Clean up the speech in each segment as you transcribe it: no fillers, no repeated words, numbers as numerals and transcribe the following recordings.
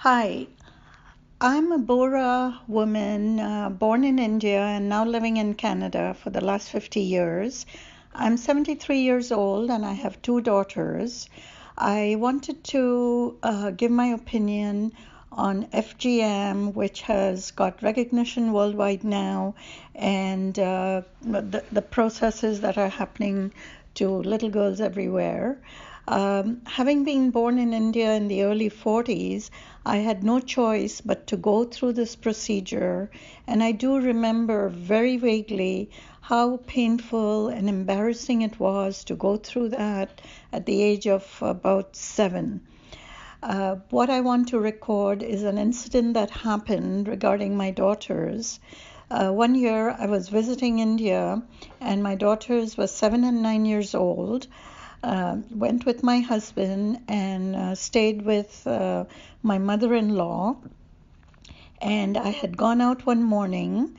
Hi, I'm a Bora woman born in India and now living in Canada for the last 50 years. I'm 73 years old and I have two daughters. I wanted to give my opinion on FGM, which has got recognition worldwide now, and the processes that are happening to little girls everywhere. Having been born in India in the early 40s, I had no choice but to go through this procedure. And I do remember very vaguely how painful and embarrassing it was to go through that at the age of about 7. What I want to record is an incident that happened regarding my daughters. One year I was visiting India, and my daughters were 7 and 9 years old. Went with my husband and stayed with my mother-in-law. And I had gone out one morning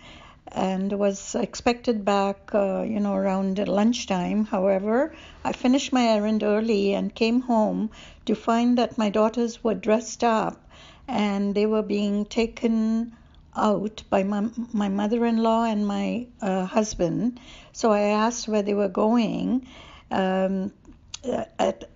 and was expected back, around lunchtime. However, I finished my errand early and came home to find that my daughters were dressed up and they were being taken out by my mother-in-law and my husband. So I asked where they were going. Um,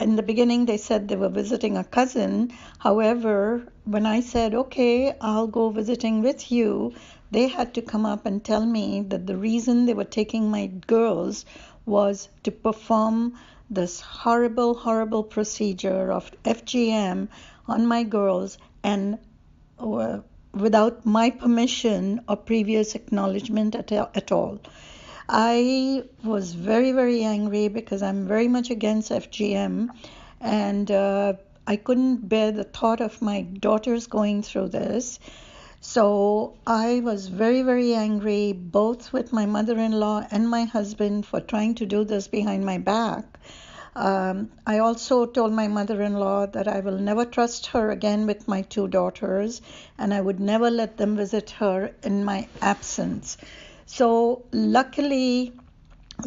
in the beginning, they said they were visiting a cousin. However, when I said, okay, I'll go visiting with you, they had to come up and tell me that the reason they were taking my girls was to perform this horrible, horrible procedure of FGM on my girls, and uh, without my permission or previous acknowledgement at all. I was very, very angry because I'm very much against FGM, and I couldn't bear the thought of my daughters going through this. So I was very, very angry both with my mother-in-law and my husband for trying to do this behind my back. I also told my mother-in-law that I will never trust her again with my two daughters, and I would never let them visit her in my absence. So luckily,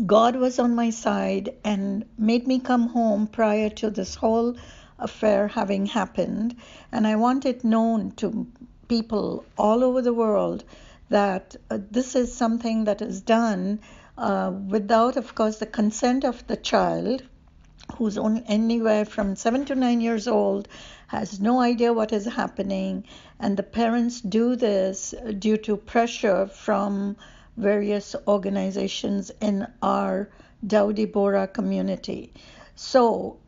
God was on my side and made me come home prior to this whole affair having happened. And I want it known to people all over the world that this is something that is done without, of course, the consent of the child, who's only anywhere from 7 to 9 years old, has no idea what is happening, and the parents do this due to pressure from various organizations in our Daudi Bora community. So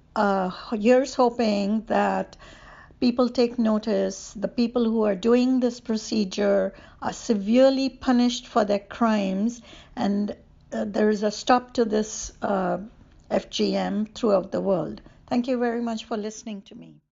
here's hoping that people take notice. The people who are doing this procedure are severely punished for their crimes, and there is a stop to this FGM throughout the world. Thank you very much for listening to me.